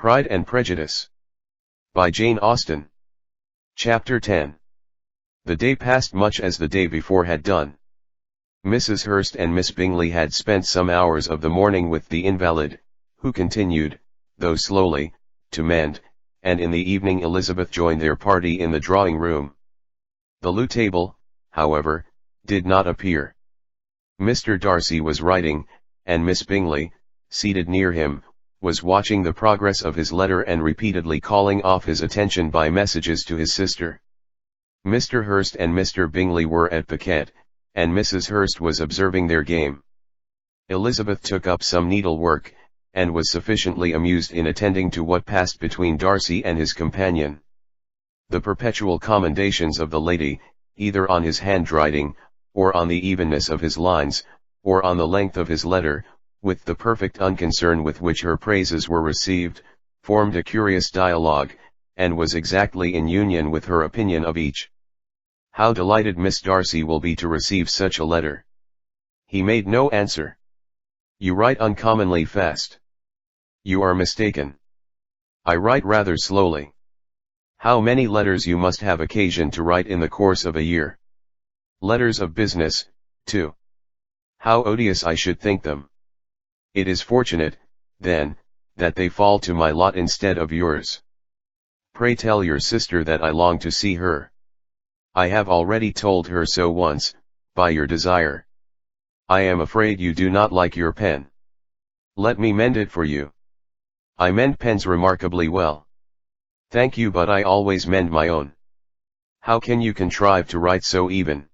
Pride and Prejudice. By Jane Austen. Chapter 10. The day passed much as the day before had done. Mrs. Hurst and Miss Bingley had spent some hours of the morning with the invalid, who continued, though slowly, to mend, and in the evening Elizabeth joined their party in the drawing-room. The loo table, however, did not appear. Mr. Darcy was writing, and Miss Bingley, seated near him, was watching the progress of his letter and repeatedly calling off his attention by messages to his sister. Mr. Hurst and Mr. Bingley were at piquet, and Mrs. Hurst was observing their game. Elizabeth took up some needlework, and was sufficiently amused in attending to what passed between Darcy and his companion. The perpetual commendations of the lady, either on his handwriting, or on the evenness of his lines, or on the length of his letter, with the perfect unconcern with which her praises were received, formed a curious dialogue, and was exactly in union with her opinion of each. How delighted Miss Darcy will be to receive such a letter. He made no answer. You write uncommonly fast. You are mistaken. I write rather slowly. How many letters you must have occasion to write in the course of a year. Letters of business, too. How odious I should think them. It is fortunate, then, that they fall to my lot instead of yours. Pray tell your sister that I long to see her. I have already told her so once, by your desire. I am afraid you do not like your pen. Let me mend it for you. I mend pens remarkably well. Thank you, but I always mend my own. How can you contrive to write so even?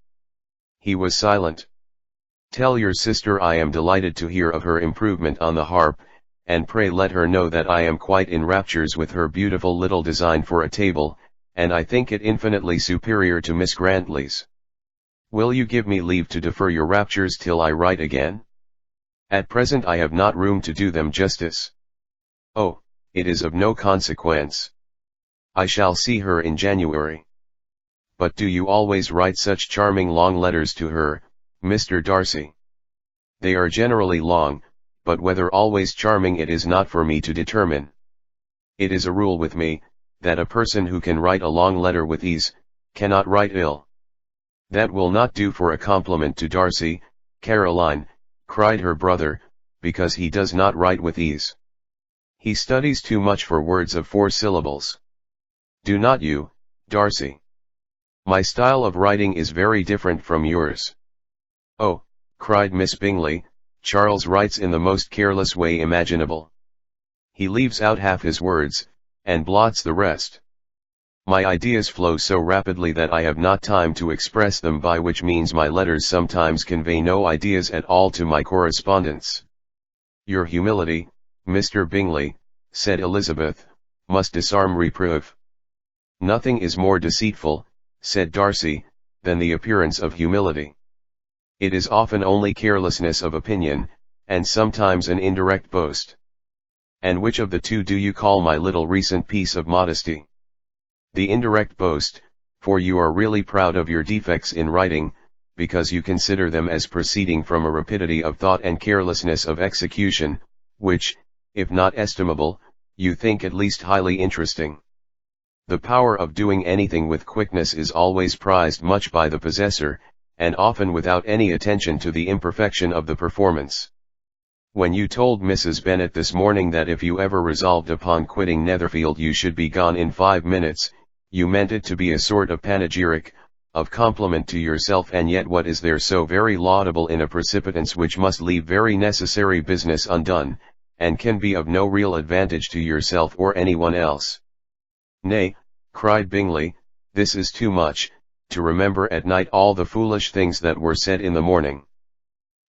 He was silent. Tell your sister I am delighted to hear of her improvement on the harp, and pray let her know that I am quite in raptures with her beautiful little design for a table, and I think it infinitely superior to Miss Grantley's. Will you give me leave to defer your raptures till I write again? At present I have not room to do them justice. Oh, it is of no consequence. I shall see her in January. But do you always write such charming long letters to her, Mr. Darcy? They are generally long, but whether always charming it is not for me to determine. It is a rule with me, that a person who can write a long letter with ease, cannot write ill. That will not do for a compliment to Darcy, Caroline, cried her brother, because he does not write with ease. He studies too much for words of 4 syllables. Do not you, Darcy? My style of writing is very different from yours. Oh, cried Miss Bingley, Charles writes in the most careless way imaginable. He leaves out half his words, and blots the rest. My ideas flow so rapidly that I have not time to express them, by which means my letters sometimes convey no ideas at all to my correspondents. Your humility, Mr. Bingley, said Elizabeth, must disarm reproof. Nothing is more deceitful, said Darcy, than the appearance of humility. It is often only carelessness of opinion, and sometimes an indirect boast. And which of the two do you call my little recent piece of modesty? The indirect boast, for you are really proud of your defects in writing, because you consider them as proceeding from a rapidity of thought and carelessness of execution, which, if not estimable, you think at least highly interesting. The power of doing anything with quickness is always prized much by the possessor, and often without any attention to the imperfection of the performance. When you told Mrs. Bennet this morning that if you ever resolved upon quitting Netherfield you should be gone in 5 minutes, you meant it to be a sort of panegyric, of compliment to yourself, and yet what is there so very laudable in a precipitance which must leave very necessary business undone, and can be of no real advantage to yourself or anyone else? Nay, cried Bingley, this is too much, to remember at night all the foolish things that were said in the morning.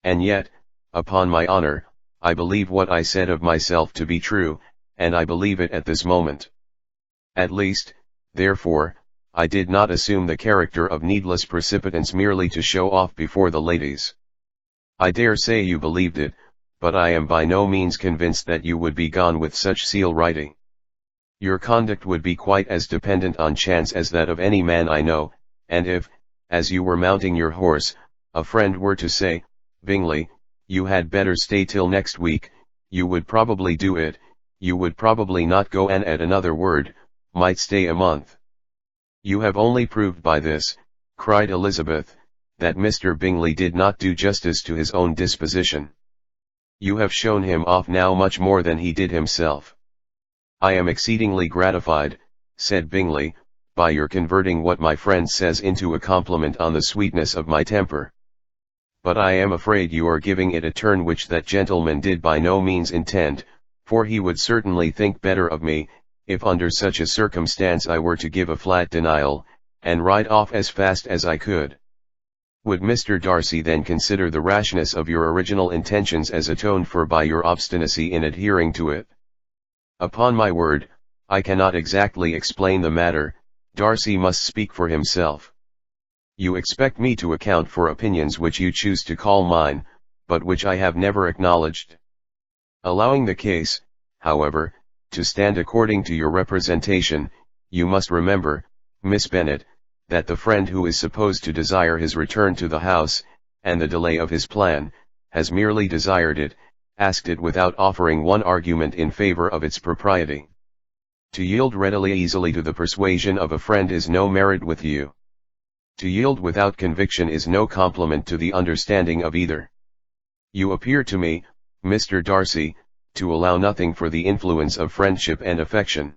And yet, upon my honor, I believe what I said of myself to be true, and I believe it at this moment. At least, therefore, I did not assume the character of needless precipitance merely to show off before the ladies. I dare say you believed it, but I am by no means convinced that you would be gone with such seal writing. Your conduct would be quite as dependent on chance as that of any man I know, and if, as you were mounting your horse, a friend were to say, Bingley, you had better stay till next week, you would probably do it, you would probably not go, and at another word, might stay a month. You have only proved by this, cried Elizabeth, that Mr. Bingley did not do justice to his own disposition. You have shown him off now much more than he did himself. I am exceedingly gratified, said Bingley, by your converting what my friend says into a compliment on the sweetness of my temper. But I am afraid you are giving it a turn which that gentleman did by no means intend, for he would certainly think better of me, if under such a circumstance I were to give a flat denial, and ride off as fast as I could. Would Mr. Darcy then consider the rashness of your original intentions as atoned for by your obstinacy in adhering to it? Upon my word, I cannot exactly explain the matter. Darcy must speak for himself. You expect me to account for opinions which you choose to call mine, but which I have never acknowledged. Allowing the case, however, to stand according to your representation, you must remember, Miss Bennet, that the friend who is supposed to desire his return to the house, and the delay of his plan, has merely desired it, asked it without offering one argument in favor of its propriety. To yield readily easily to the persuasion of a friend is no merit with you. To yield without conviction is no compliment to the understanding of either. You appear to me, Mr. Darcy, to allow nothing for the influence of friendship and affection.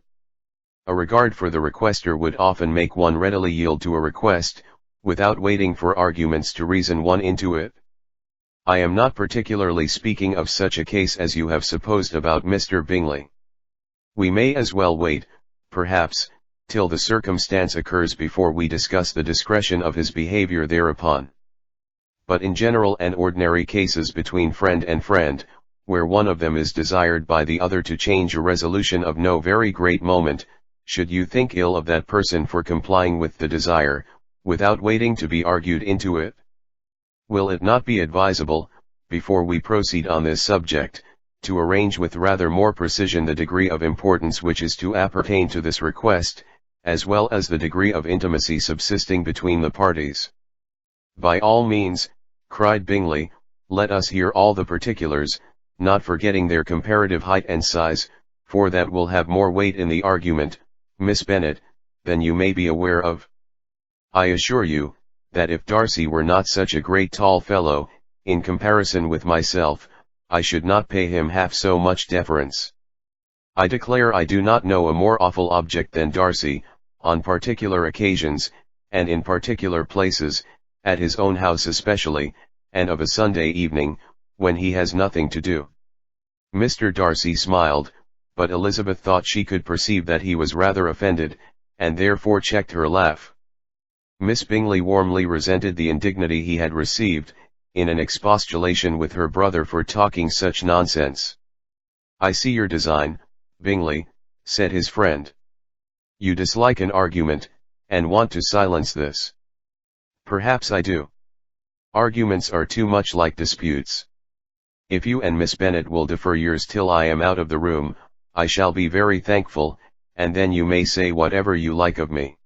A regard for the requester would often make one readily yield to a request, without waiting for arguments to reason one into it. I am not particularly speaking of such a case as you have supposed about Mr. Bingley. We may as well wait, perhaps, till the circumstance occurs before we discuss the discretion of his behavior thereupon. But in general and ordinary cases between friend and friend, where one of them is desired by the other to change a resolution of no very great moment, should you think ill of that person for complying with the desire, without waiting to be argued into it? Will it not be advisable, before we proceed on this subject, to arrange with rather more precision the degree of importance which is to appertain to this request, as well as the degree of intimacy subsisting between the parties? By all means, cried Bingley, let us hear all the particulars, not forgetting their comparative height and size, for that will have more weight in the argument, Miss Bennet, than you may be aware of. I assure you, that if Darcy were not such a great tall fellow, in comparison with myself, I should not pay him half so much deference. I declare I do not know a more awful object than Darcy, on particular occasions, and in particular places, at his own house especially, and of a Sunday evening, when he has nothing to do. Mr. Darcy smiled, but Elizabeth thought she could perceive that he was rather offended, and therefore checked her laugh. Miss Bingley warmly resented the indignity he had received, in an expostulation with her brother for talking such nonsense. I see your design, Bingley, said his friend. You dislike an argument, and want to silence this. Perhaps I do. Arguments are too much like disputes. If you and Miss Bennet will defer yours till I am out of the room, I shall be very thankful, and then you may say whatever you like of me.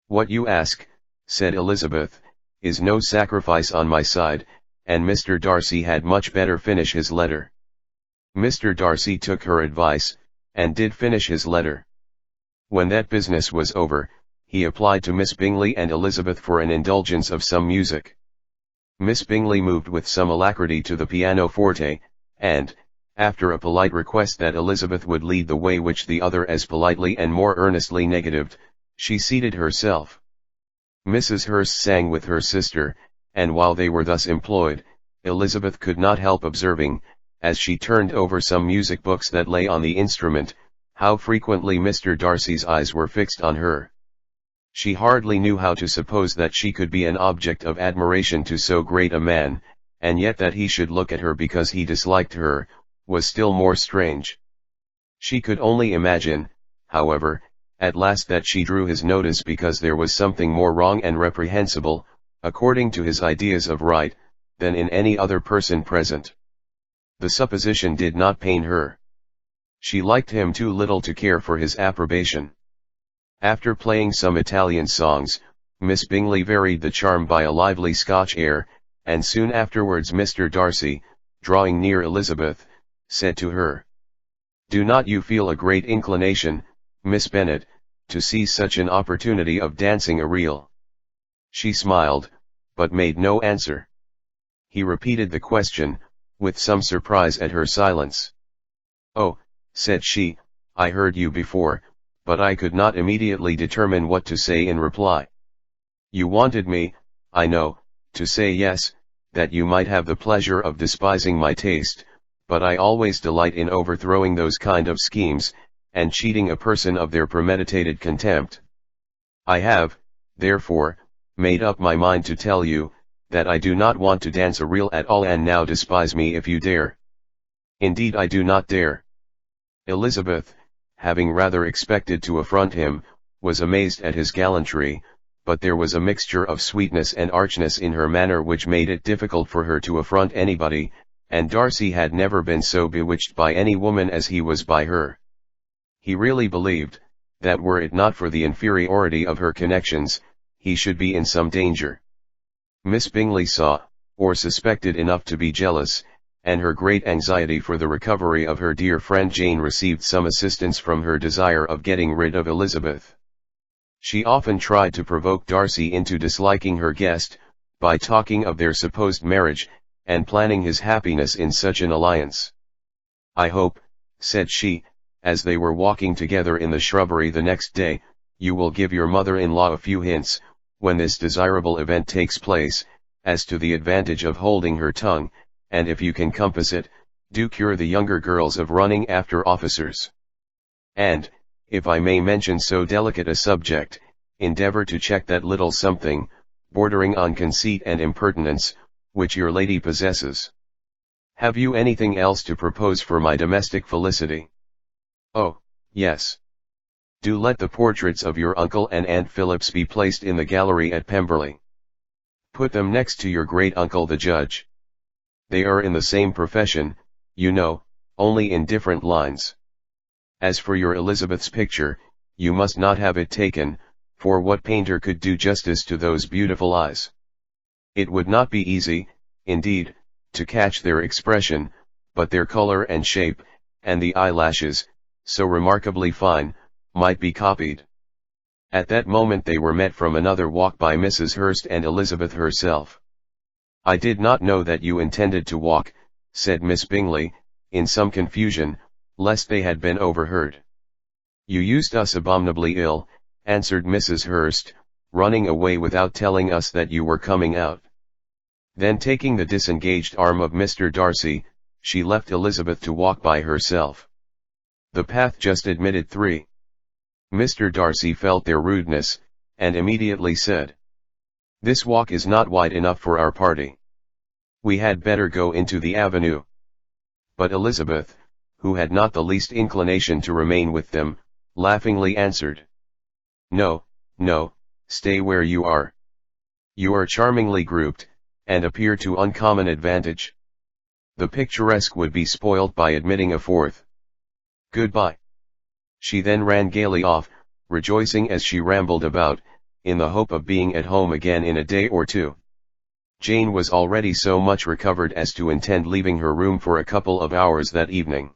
What you ask, said Elizabeth, is no sacrifice on my side, and Mr. Darcy had much better finish his letter. Mr. Darcy took her advice, and did finish his letter. When that business was over, he applied to Miss Bingley and Elizabeth for an indulgence of some music. Miss Bingley moved with some alacrity to the pianoforte, and, after a polite request that Elizabeth would lead the way which the other as politely and more earnestly negatived, she seated herself. Mrs. Hurst sang with her sister, and while they were thus employed, Elizabeth could not help observing, as she turned over some music books that lay on the instrument, how frequently Mr. Darcy's eyes were fixed on her. She hardly knew how to suppose that she could be an object of admiration to so great a man, and yet that he should look at her because he disliked her, was still more strange. She could only imagine, however, at last that she drew his notice because there was something more wrong and reprehensible, according to his ideas of right, than in any other person present. The supposition did not pain her. She liked him too little to care for his approbation. After playing some Italian songs, Miss Bingley varied the charm by a lively Scotch air, and soon afterwards Mr. Darcy, drawing near Elizabeth, said to her, Do not you feel a great inclination, Miss Bennet, to seize such an opportunity of dancing a reel?" She smiled, but made no answer. He repeated the question, with some surprise at her silence. "Oh," said she, "I heard you before, but I could not immediately determine what to say in reply. You wanted me, I know, to say yes, that you might have the pleasure of despising my taste, but I always delight in overthrowing those kind of schemes, and cheating a person of their premeditated contempt. I have, therefore, made up my mind to tell you, that I do not want to dance a reel at all, and now despise me if you dare." "Indeed I do not dare." Elizabeth, having rather expected to affront him, was amazed at his gallantry, but there was a mixture of sweetness and archness in her manner which made it difficult for her to affront anybody, and Darcy had never been so bewitched by any woman as he was by her. He really believed, that were it not for the inferiority of her connections, he should be in some danger. Miss Bingley saw, or suspected enough to be jealous, and her great anxiety for the recovery of her dear friend Jane received some assistance from her desire of getting rid of Elizabeth. She often tried to provoke Darcy into disliking her guest, by talking of their supposed marriage, and planning his happiness in such an alliance. "I hope," said she, as they were walking together in the shrubbery the next day, "you will give your mother-in-law a few hints, when this desirable event takes place, as to the advantage of holding her tongue, and if you can compass it, do cure the younger girls of running after officers. And, if I may mention so delicate a subject, endeavor to check that little something, bordering on conceit and impertinence, which your lady possesses. Have you anything else to propose for my domestic felicity? Oh, yes. Do let the portraits of your uncle and Aunt Phillips be placed in the gallery at Pemberley. Put them next to your great-uncle the judge. They are in the same profession, you know, only in different lines. As for your Elizabeth's picture, you must not have it taken, for what painter could do justice to those beautiful eyes? It would not be easy, indeed, to catch their expression, but their color and shape, and the eyelashes, so remarkably fine, might be copied." At that moment they were met from another walk by Mrs. Hurst and Elizabeth herself. "I did not know that you intended to walk," said Miss Bingley, in some confusion, lest they had been overheard. "You used us abominably ill," answered Mrs. Hurst, "running away without telling us that you were coming out." Then taking the disengaged arm of Mr. Darcy, she left Elizabeth to walk by herself. The path just admitted 3. Mr. Darcy felt their rudeness, and immediately said, "This walk is not wide enough for our party. We had better go into the avenue." But Elizabeth, who had not the least inclination to remain with them, laughingly answered, "No, no, stay where you are. You are charmingly grouped, and appear to uncommon advantage. The picturesque would be spoilt by admitting a 4th. Goodbye." She then ran gaily off, rejoicing as she rambled about, in the hope of being at home again in a day or 2. Jane was already so much recovered as to intend leaving her room for a couple of hours that evening.